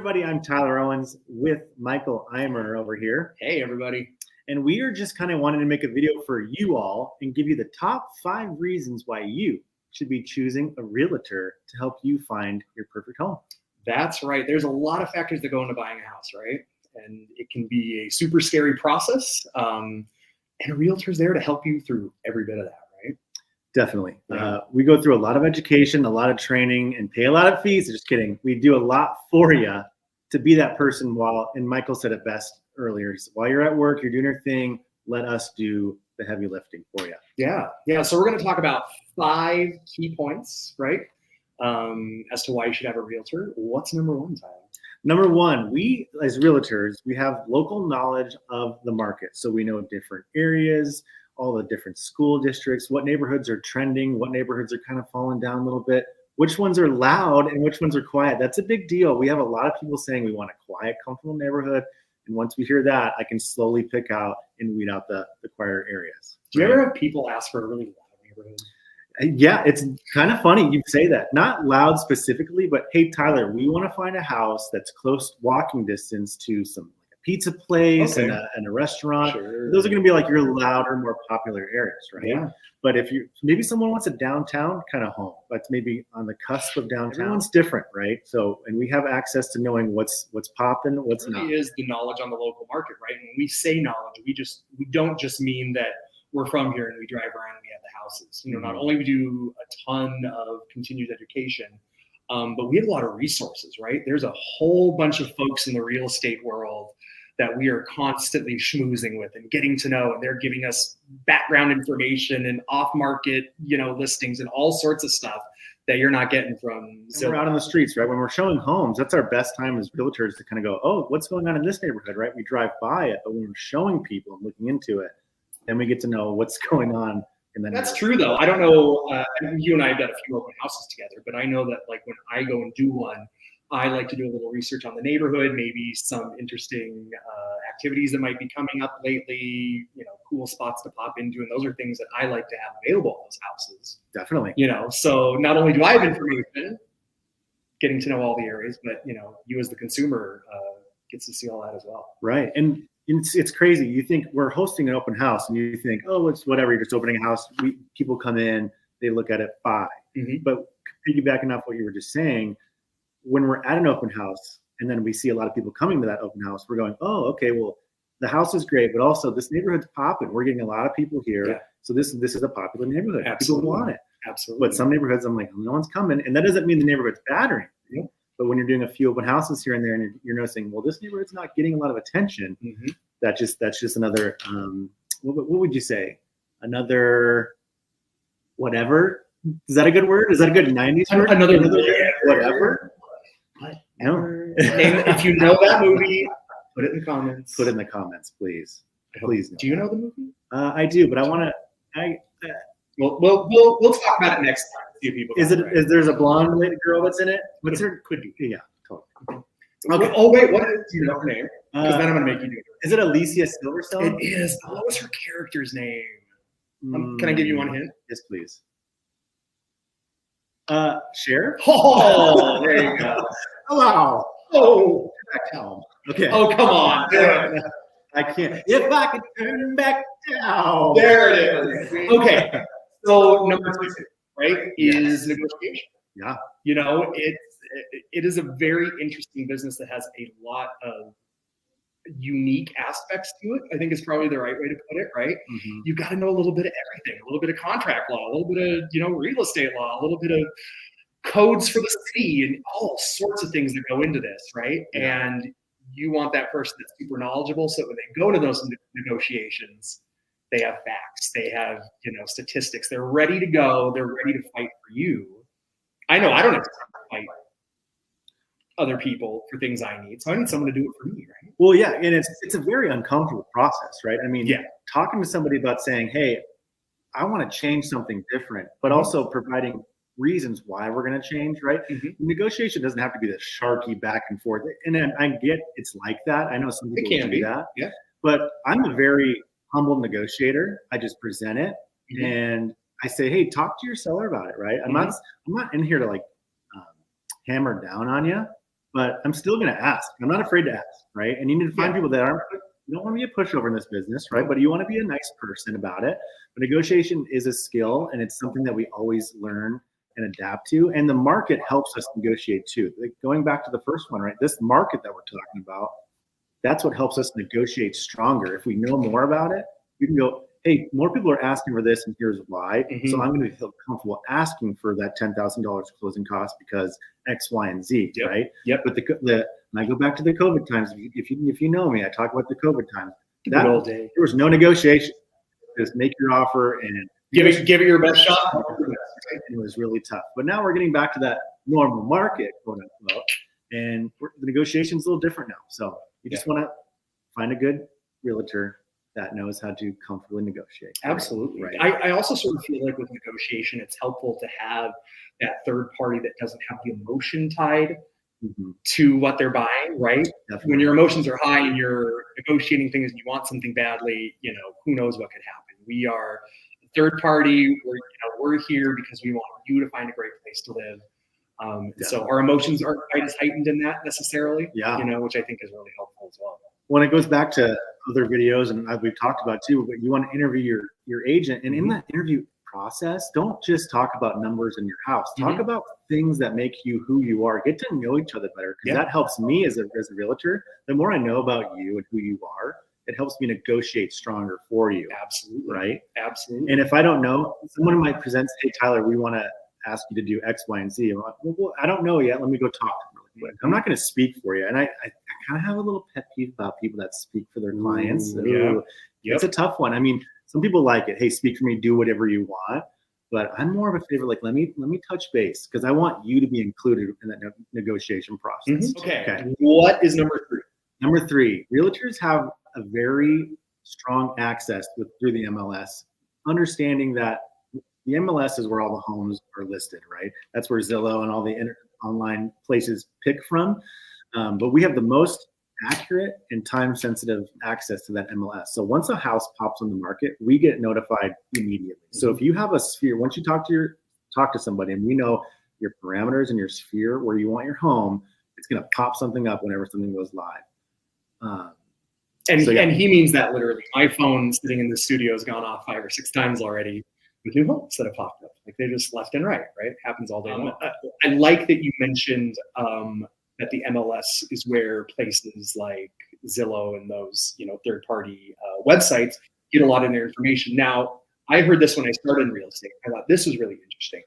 everybody, I'm Tyler Owens with Michael Eimer over here. Hey, everybody. And we are just kind of wanting to make a video for you all and give you the top 5 reasons why you should be choosing a realtor to help you find your perfect home. That's right. There's a lot of factors that go into buying a house, right? And it can be a super scary process. And a realtor's there to help you through every bit of that, right? Definitely. Yeah. We go through a lot of education, a lot of training, and pay a lot of fees. Just kidding. We do a lot for you to be that person and Michael said it best earlier, while you're at work, you're doing your thing, let us do the heavy lifting for you. Yeah. So we're going to talk about 5 key points, right? As to why you should have a realtor. What's number 1, Tyler? Number 1, we as realtors, we have local knowledge of the market. So we know different areas, all the different school districts, what neighborhoods are trending, what neighborhoods are kind of falling down a little bit, which ones are loud and which ones are quiet. That's a big deal. We have a lot of people saying we want a quiet, comfortable neighborhood. And once we hear that, I can slowly pick out and weed out the quieter areas. Do you ever have people ask for a really loud neighborhood? Yeah, it's kind of funny you say that. Not loud specifically, but hey, Tyler, we want to find a house that's close walking distance to some pizza place and a restaurant. Sure. Those are going to be like your louder, more popular areas, right? Yeah. But if maybe someone wants a downtown kind of home, that's maybe on the cusp of downtown. Everyone's different, right? So, and we have access to knowing what's popping, what's not. It really is the knowledge on the local market, right? When we say knowledge, we don't just mean that we're from here and we drive around and we have the houses. You know, not only we do a ton of continued education, but we have a lot of resources, right? There's a whole bunch of folks in the real estate world that we are constantly schmoozing with and getting to know, and they're giving us background information and off-market, listings and all sorts of stuff that you're not getting from. So we're out on the streets, right? When we're showing homes, that's our best time as realtors to kind of go, oh, what's going on in this neighborhood, right? We drive by it, but when we're showing people and looking into it, then we get to know what's going on. And then that's true, though. I don't know. You and I have done a few open houses together, but I know that like when I go and do one, I like to do a little research on the neighborhood, maybe some interesting activities that might be coming up lately, cool spots to pop into. And those are things that I like to have available in those houses. Definitely. So not only do I have information, getting to know all the areas, but, you as the consumer gets to see all that as well. Right. And it's crazy. You think we're hosting an open house and you think, oh, it's whatever. You're just opening a house. People come in, they look at it, buy. Mm-hmm. But piggybacking off what you were just saying, when we're at an open house and then we see a lot of people coming to that open house, we're going, oh, okay, well, the house is great, but also this neighborhood's popping. We're getting a lot of people here. Yeah. So this is a popular neighborhood. Absolutely. People want it. Absolutely. But some neighborhoods, I'm like, no one's coming. And that doesn't mean the neighborhood's bad or anything. Yeah. But when you're doing a few open houses here and there and you're noticing, well, this neighborhood's not getting a lot of attention, mm-hmm. that's just another, what would you say? Another whatever? Is that a good word? Is that a good 90s word? Another whatever? No. If you know that movie, put it in the comments. Put it in the comments, please. Please. Do you know the movie? I do, but I want to. We'll talk about it next time. See if people. Is there's a blonde lady girl that's in it? What's her? Could be. Yeah, totally. Okay. Oh wait, what is your name? Because then I'm gonna make you do it. Is it Alicia Silverstone? It is. What was her character's name? Can I give you one hint? Yes, please. Sheriff? Oh, there you go. Hello. Oh, back down. Okay. Oh, come on. I can't. If I could turn back down. There it is. Okay. So number 2, right, is negotiation. Yeah. It is a very interesting business that has a lot of unique aspects to it. I think is probably the right way to put it, right? Mm-hmm. You got to know a little bit of everything, a little bit of contract law, a little bit of, real estate law, a little bit of codes for the city and all sorts of things that go into this, right? Yeah. And you want that person that's super knowledgeable so when they go to those negotiations, they have facts, they have, statistics, they're ready to go, they're ready to fight for you. I know I don't have to fight other people for things I need. So I need someone to do it for me, right? Well, yeah, and it's a very uncomfortable process, right? I mean, yeah. Talking to somebody about saying, hey, I want to change something different, but also providing reasons why we're going to change, right? Mm-hmm. Negotiation doesn't have to be this sharky back and forth. And I get it's like that. I know some people can do that. Yeah. But I'm a very humble negotiator. I just present it and I say, hey, talk to your seller about it, right? I'm not in here to like hammer down on you. but I'm still going to ask. I'm not afraid to ask, right? And you need to find people that aren't, you don't want to be a pushover in this business, right? But you want to be a nice person about it. But negotiation is a skill, and it's something that we always learn and adapt to. And the market helps us negotiate too. Like going back to the first one, right? This market that we're talking about, that's what helps us negotiate stronger. If we know more about it, we can go, hey, more people are asking for this, and here's why. So I'm going to feel comfortable asking for that $10,000 closing cost because X, Y, and Z, right? But and I go back to the COVID times. If you know me, I talk about the COVID times. That old day, there was no negotiation. Just make your offer and give it your best shot. It was really tough. But now we're getting back to that normal market, quote unquote, and the negotiation's a little different now. So you just want to find a good realtor that knows how to comfortably negotiate. Absolutely. Right. I also sort of feel like with negotiation, it's helpful to have that third party that doesn't have the emotion tied to what they're buying, right? Definitely. When your emotions are high and you're negotiating things and you want something badly, who knows what could happen. We are a third party. We're here because we want you to find a great place to live. So our emotions aren't quite as heightened in that necessarily, which I think is really helpful as well. When it goes back to other videos and we've talked about too, but you want to interview your agent, and in that interview process, don't just talk about numbers in your house. Talk about things that make you who you are. Get to know each other better, because that helps me as a realtor. The more I know about you and who you are, it helps me negotiate stronger for you. Absolutely. Right? Absolutely. And if I don't know, someone might present, hey, Tyler, we want to ask you to do X, Y, and Z. I'm like, well, I don't know yet. Let me go talk to them really quick. I'm not going to speak for you. And I kind of have a little pet peeve about people that speak for their clients. It's a tough one. I mean, some people like it. Hey, speak for me, do whatever you want. But I'm more of a favor, like, let me touch base, because I want you to be included in that negotiation process. Okay. What is number 3? Number 3, realtors have a very strong access through the MLS, understanding that the MLS is where all the homes are listed, right? That's where Zillow and all the online places pick from. But we have the most accurate and time-sensitive access to that MLS. So once a house pops on the market, we get notified immediately. So if you have a sphere, once you talk to somebody, and we know your parameters and your sphere where you want your home, it's going to pop something up whenever something goes live. And he means that literally. My phone sitting in the studio has gone off 5 or 6 times already with new homes that have popped up. Like, they just left and right? It happens all day long. I like that you mentioned that the MLS is where places like Zillow and those third-party websites get a lot of their information. Now, I heard this when I started in real estate. I thought this was really interesting.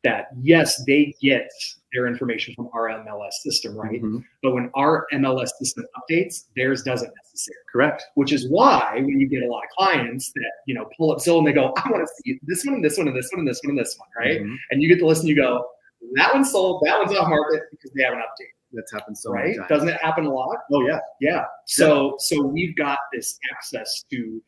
That yes, they get their information from our MLS system, right? But when our MLS system updates, theirs doesn't necessarily. Correct. Which is why when you get a lot of clients that pull up Zillow and they go, I want to see this one, and this one, and this one, and this one, and this one, right? And you get the list and you go, that one's sold, that one's off market because they have an update. That's happened so many times. Doesn't it happen a lot? Oh yeah. Yeah. So we've got this access to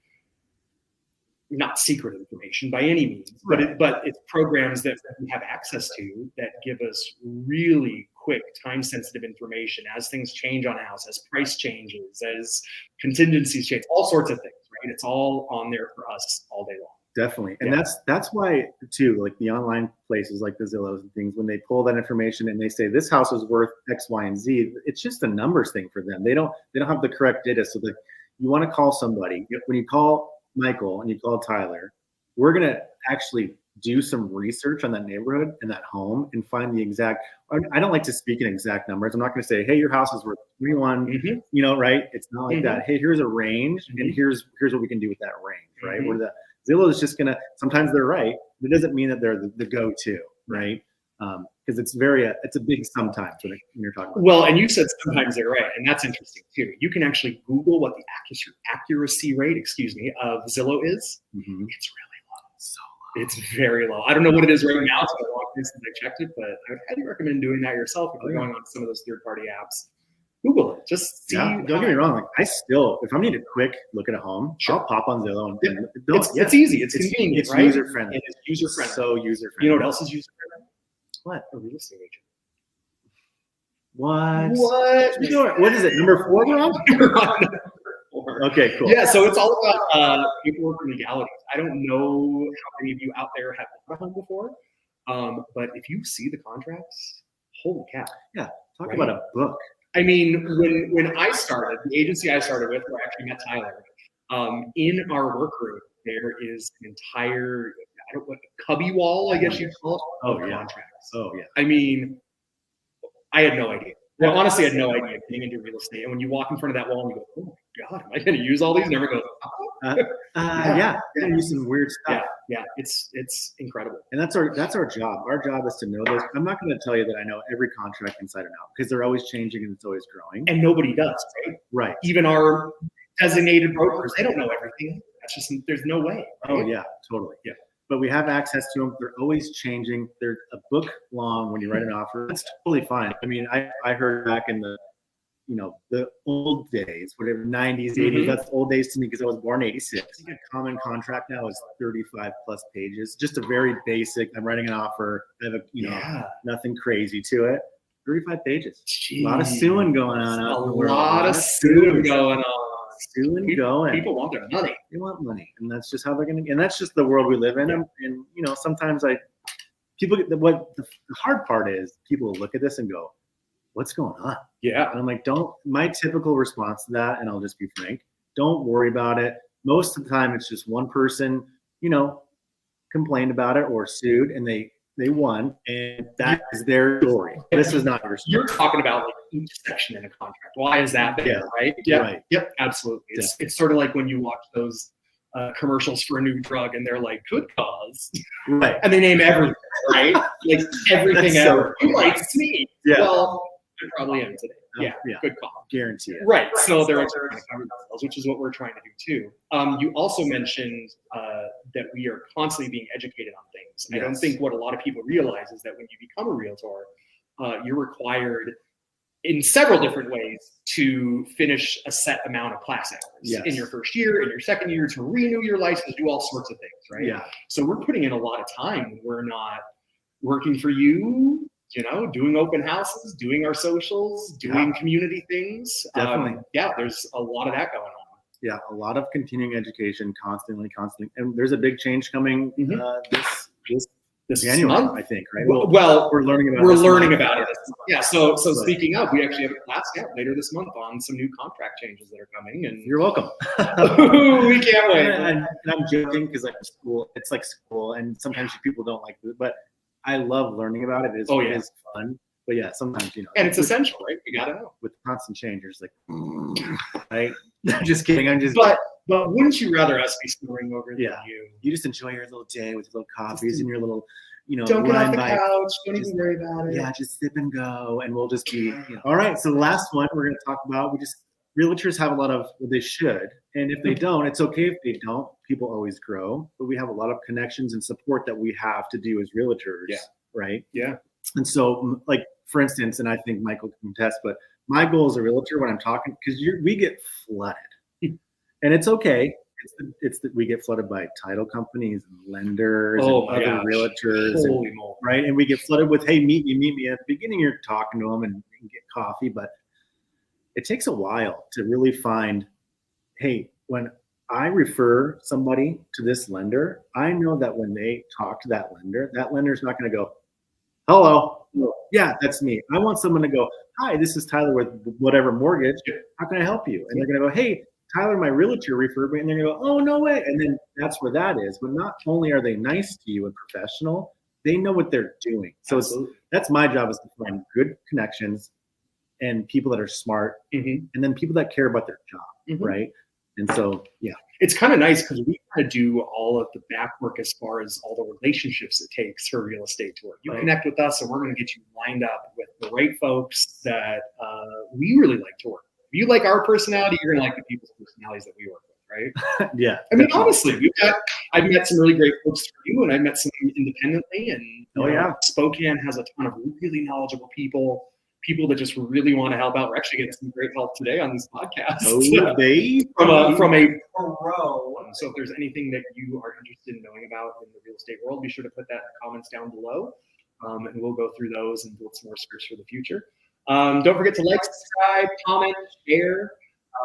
not secret information by any means, but it's programs that we have access to that give us really quick, time-sensitive information as things change on a house, as price changes, as contingencies change, all sorts of things, right? It's all on there for us all day long. Definitely. And that's why too, like the online places like the Zillows and things, when they pull that information and they say this house is worth X, Y, and Z, it's just a numbers thing for them. They don't have the correct data. So you want to call somebody. When you call Michael and you call Tyler, we're going to actually do some research on that neighborhood and that home and find the exact, I don't like to speak in exact numbers. I'm not going to say, hey, your house is worth 21, right? It's not like that. Hey, here's a range and here's what we can do with that range, right? Where the Zillow is just going to, sometimes they're right. But it doesn't mean that they're the go-to, right? Because it's a big sometimes when you're talking about. Well, and you said sometimes they're right, and that's interesting too. You can actually Google what the accuracy rate, of Zillow is. It's really low. So low. It's very low. I don't know what it is right now. It's been a long time since I checked it, but I would highly recommend doing that yourself if you're going on some of those third-party apps. Google it. Just see. Yeah, don't get me wrong. Like, I still, if I need a quick look at a home, I'll pop on Zillow. And it's easy. It's convenient. It's user friendly. It's user friendly. So user friendly. You know what else is user friendly? What? A real estate agent. What is it? Number 4, we're on? Okay, cool. Yeah, so it's all about paperwork and legalities. I don't know how many of you out there have bought a home before, but if you see the contracts, holy cow. Yeah. Talk about a book. I mean, when I started, the agency I started with, where I actually met Tyler, in our workroom, there is an entire, cubby wall, I guess you'd call it, of contracts. Oh, yeah. I mean, I had no idea. I honestly had no idea getting into real estate. And when you walk in front of that wall and you go, oh my God, am I going to use all these? Never goes, yeah. Use some weird stuff. Yeah, it's incredible. And that's our job. Our job is to know those. I'm not going to tell you that I know every contract inside and out because they're always changing and it's always growing. And nobody does, right? Right. Even our designated brokers, they don't know everything. That's just, there's no way. Right? Oh yeah, totally. Yeah. But we have access to them. They're always changing. They're a book long when you write an offer. That's totally fine. I mean, I heard back in the, the old days, whatever, 90s, 80s, that's old days to me because I was born in 86. I think a common contract now is 35 plus pages. Just a very basic, I'm writing an offer. I have nothing crazy to it. 35 pages. Jeez. A lot of suing going on. A lot of suing going on. People want their money. They want money, and that's just how they're gonna. And that's just the world we live in. And sometimes people get what the hard part is. People look at this and go, "What's going on?" Yeah, and I'm like, "Don't." My typical response to that, and I'll just be frank, don't worry about it. Most of the time, it's just one person, complained about it or sued, and they won, and that is their story. This is not your story. You're talking about each section in a contract. Why is that there, right? Yeah. Right. Yep. Absolutely. It's sort of like when you watch those commercials for a new drug, and they're like, "Good cause," right? And they name everything, right? Like everything ever. You like sneeze? Yeah. Well, I probably am today. Yeah. Good call. Guarantee it. Right. So they're trying to cover themselves, which is what we're trying to do too. You also mentioned that we are constantly being educated on things. Yes. I don't think what a lot of people realize is that when you become a realtor, you're required in several different ways to finish a set amount of class hours in your first year, in your second year, to renew your license, do all sorts of things, right? Yeah. So we're putting in a lot of time. We're not working for you, doing open houses, doing our socials, doing community things. Definitely. There's a lot of that going on. Yeah, a lot of continuing education constantly. And there's a big change coming this January, month, I think, right? Well, we're learning about it. Yeah. So speaking of, we actually have a class later this month on some new contract changes that are coming, and you're welcome. We can't wait. And I'm joking because it's like school, and sometimes people don't like it, but I love learning about it. It is fun. But yeah, sometimes and it's essential, right? You gotta know. With constant change, you're just like, right? I'm just kidding. But wouldn't you rather us be snoring over than you? You just enjoy your little day with your little coffees and your little, don't get off the couch. Don't even worry about it. Yeah, just sip and go, and we'll just be. All right. So the last one we're going to talk about. Realtors have a lot of. They should, and if they don't, it's okay if they don't. People always grow, but we have a lot of connections and support that we have to do as realtors. Yeah. Right. Yeah. And so, for instance, and I think Michael can contest, but my goal as a realtor when I'm talking, because we get flooded. And it's okay. It's that we get flooded by title companies and lenders and other realtors, right? And we get flooded with, "Hey, meet me." At the beginning, you're talking to them and get coffee, but it takes a while to really find, hey, when I refer somebody to this lender, I know that when they talk to that lender's not going to go, "Hello, yeah, that's me." I want someone to go, "Hi, this is Tyler with whatever mortgage. How can I help you?" And they're going to go, "Hey, Tyler, my realtor referred me," and they're going to go, "Oh, no way." And then that's where that is. But not only are they nice to you and professional, they know what they're doing. So that's my job, is to find good connections and people that are smart, and then people that care about their job, right? And so, it's kind of nice because we kind of do all of the back work as far as all the relationships it takes for real estate to work. You connect with us, and we're going to get you lined up with the right folks that we really like to work with. If you like our personality, you're going to like the people's personalities that we work with, right? Yeah. I mean, honestly, I've met some really great folks through you, and I've met some independently. And Spokane has a ton of really knowledgeable people that just really want to help out. We're actually getting some great help today on this podcast. From a pro. So if there's anything that you are interested in knowing about in the real estate world, be sure to put that in the comments down below, and we'll go through those and build some more scripts for the future. Don't forget to like, subscribe, comment, share.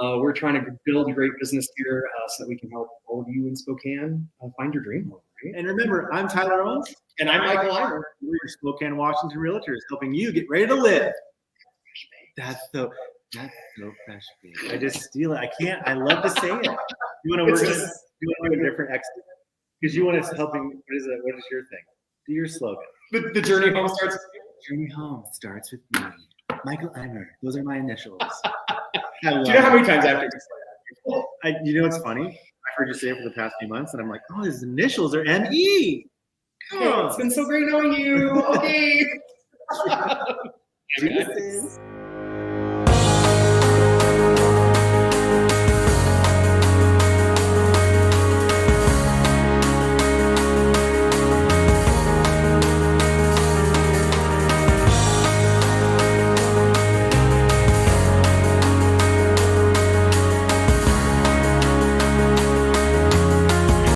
We're trying to build a great business here so that we can help all of you in Spokane find your dream home. Right? And remember, I'm Tyler Owens. And I'm Michael Eimer. We're your Spokane, Washington Realtors, helping you get ready to live. That's so fresh, babe. I just steal it. I can't. I love to say it. You want to work? You want to do a different exit? Because you want us helping. What is it? What is your thing? Do your slogan. The journey home starts. Journey home starts with me, Michael Eimer. Those are my initials. Do you know how many times after? You know what's funny? I've heard you say it for the past few months, and I'm like, oh, his initials are M.E. Hey, it's been so great knowing you. Okay. Deuces.